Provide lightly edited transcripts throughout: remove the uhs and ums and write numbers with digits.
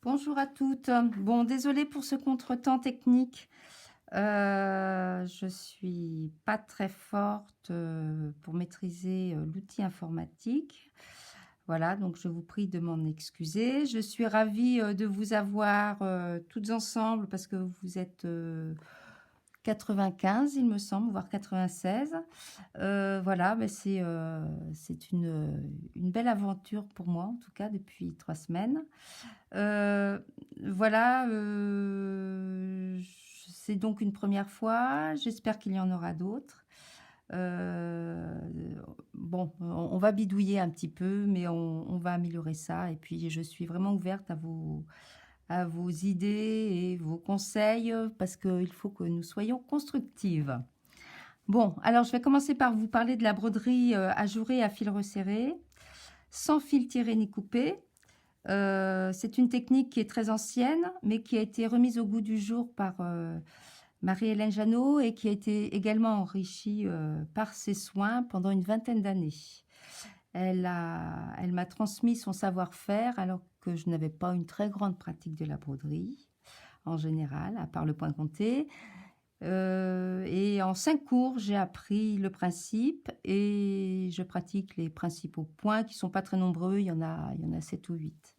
Bonjour à toutes. Bon, désolée pour ce contretemps technique. Je suis pas très forte pour maîtriser l'outil informatique. Voilà, donc je vous prie de m'en excuser. Je suis ravie de vous avoir toutes ensemble parce que vous êtes 95, il me semble, voire 96. Voilà, ben c'est une belle aventure pour moi, en tout cas, depuis 3 semaines. Euh, voilà, c'est donc une première fois. J'espère qu'il y en aura d'autres. Euh, bon, on va bidouiller un petit peu, mais on va améliorer ça. Et puis, je suis vraiment ouverte à vos idées et vos conseils parce qu'il faut que nous soyons constructives. Bon, alors je vais commencer par vous parler de la broderie ajourée à fil resserré, sans fil tiré ni coupé. C'est une technique qui est très ancienne, mais qui a été remise au goût du jour par Marie-Hélène Jeannot et qui a été également enrichie par ses soins pendant une vingtaine d'années. Elle m'a transmis son savoir-faire alors que je n'avais pas une très grande pratique de la broderie en général, à part le point compté. Et en 5 cours, j'ai appris le principe et je pratique les principaux points qui ne sont pas très nombreux. Il y en a 7 ou 8.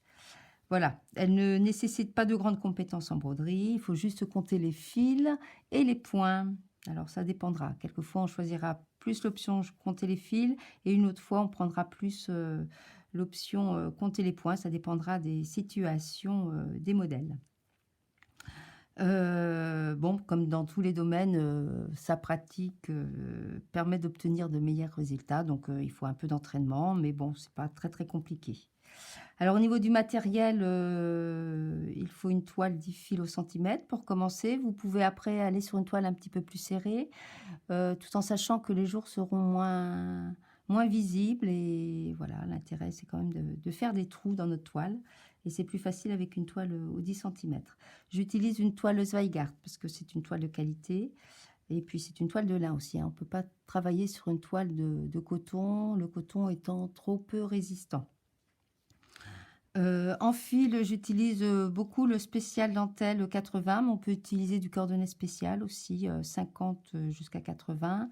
Voilà, elle ne nécessite pas de grandes compétences en broderie, il faut juste compter les fils et les points. Alors ça dépendra. Quelquefois, on choisira plus l'option compter les fils et une autre fois, on prendra plus l'option compter les points. Ça dépendra des situations des modèles. Bon, comme dans tous les domaines, sa pratique permet d'obtenir de meilleurs résultats. Donc, il faut un peu d'entraînement, mais bon, c'est pas très très compliqué. Alors au niveau du matériel, il faut une toile 10 fils au centimètre pour commencer. Vous pouvez après aller sur une toile un petit peu plus serrée, tout en sachant que les jours seront moins visibles. Et voilà, l'intérêt c'est quand même de faire des trous dans notre toile. Et c'est plus facile avec une toile au 10 centimètres. J'utilise une toile Zweigart parce que c'est une toile de qualité. Et puis c'est une toile de lin aussi, hein. On ne peut pas travailler sur une toile de coton, le coton étant trop peu résistant. En fil, j'utilise beaucoup le spécial dentelle 80, mais on peut utiliser du cordonnet spécial aussi, 50 jusqu'à 80.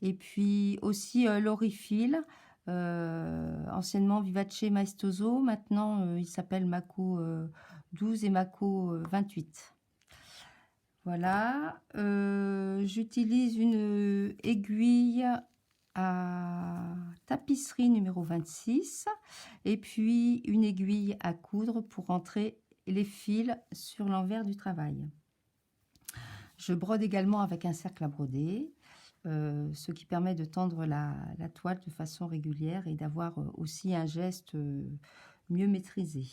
Et puis aussi l'orifil, anciennement Vivace Maestoso, maintenant il s'appelle Mako 12 et Mako 28. Voilà, j'utilise une aiguille à tapisserie numéro 26 et puis une aiguille à coudre pour rentrer les fils sur l'envers du travail. Je brode également avec un cercle à broder, ce qui permet de tendre la toile de façon régulière et d'avoir aussi un geste mieux maîtrisé.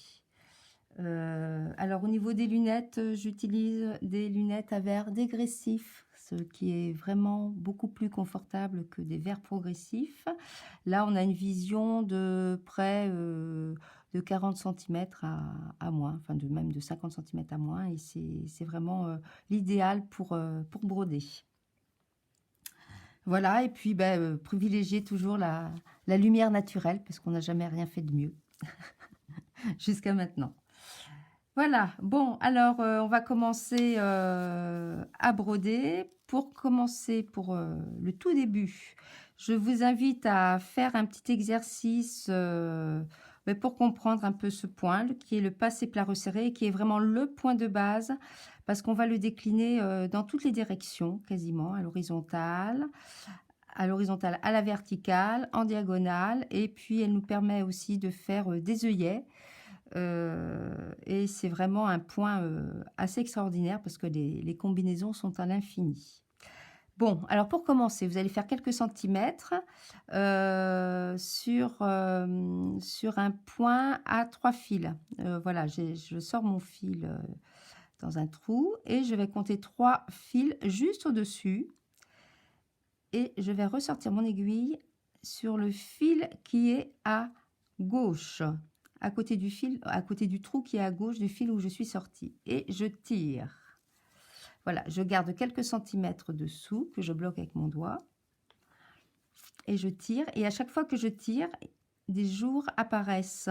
Alors au niveau des lunettes, j'utilise des lunettes à verre dégressif, ce qui est vraiment beaucoup plus confortable que des verres progressifs. Là, on a une vision de près de 40 cm à moins, enfin même de 50 cm à moins, et c'est vraiment l'idéal pour broder. Voilà, et puis ben, privilégier toujours la lumière naturelle, parce qu'on n'a jamais rien fait de mieux jusqu'à maintenant. Voilà, bon, alors on va commencer à broder. Pour commencer, pour le tout début, je vous invite à faire un petit exercice mais pour comprendre un peu ce point, qui est le passé plat resserré, qui est vraiment le point de base, parce qu'on va le décliner dans toutes les directions, quasiment, à l'horizontale, à la verticale, en diagonale, et puis elle nous permet aussi de faire des œillets. Et c'est vraiment un point assez extraordinaire parce que les combinaisons sont à l'infini. Bon, alors pour commencer, vous allez faire quelques centimètres sur un point à 3 fils. Voilà, je sors mon fil dans un trou et je vais compter 3 fils juste au-dessus. Et je vais ressortir mon aiguille sur le fil qui est à gauche, à côté du fil, à côté du trou qui est à gauche du fil où je suis sortie. Et je tire. Voilà, je garde quelques centimètres dessous que je bloque avec mon doigt. Et je tire. Et à chaque fois que je tire, des jours apparaissent.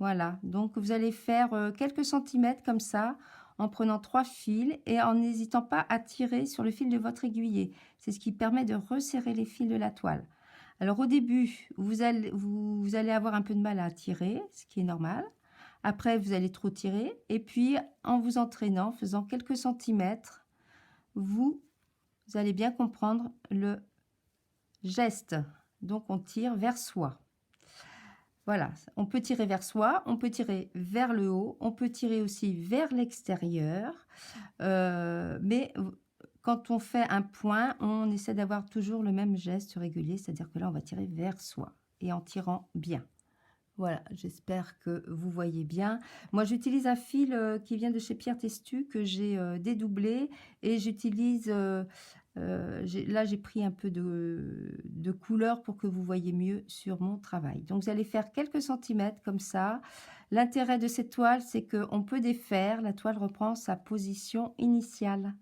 Voilà, donc vous allez faire quelques centimètres comme ça, en prenant 3 fils et en n'hésitant pas à tirer sur le fil de votre aiguiller. C'est ce qui permet de resserrer les fils de la toile. Alors au début, vous allez avoir un peu de mal à tirer, ce qui est normal. Après, vous allez trop tirer. Et puis, en vous entraînant, faisant quelques centimètres, vous allez bien comprendre le geste. Donc, on tire vers soi. Voilà, on peut tirer vers soi, on peut tirer vers le haut, on peut tirer aussi vers l'extérieur. Mais quand on fait un point, on essaie d'avoir toujours le même geste régulier, c'est-à-dire que là, on va tirer vers soi et en tirant bien. Voilà, j'espère que vous voyez bien. Moi, j'utilise un fil qui vient de chez Pierre Testu que j'ai dédoublé et j'utilise... là, j'ai pris un peu de couleur pour que vous voyez mieux sur mon travail. Donc, vous allez faire quelques centimètres comme ça. L'intérêt de cette toile, c'est qu'on peut défaire. La toile reprend sa position initiale.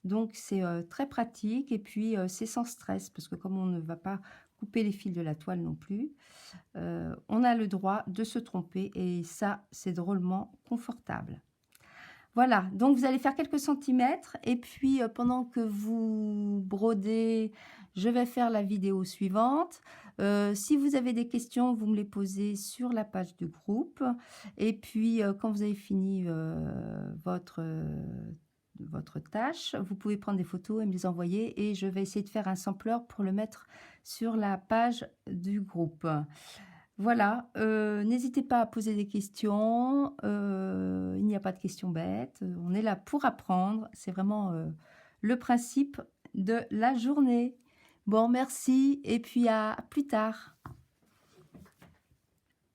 Donc, c'est très pratique et puis c'est sans stress parce que comme on ne va pas couper les fils de la toile non plus, on a le droit de se tromper et ça, c'est drôlement confortable. Voilà, donc vous allez faire quelques centimètres et puis pendant que vous brodez, je vais faire la vidéo suivante. Si vous avez des questions, vous me les posez sur la page du groupe. Et puis quand vous avez fini votre tâche, vous pouvez prendre des photos et me les envoyer et je vais essayer de faire un sampler pour le mettre sur la page du groupe. Voilà, n'hésitez pas à poser des questions, il n'y a pas de questions bêtes, on est là pour apprendre, c'est vraiment le principe de la journée. Bon, merci et puis à plus tard.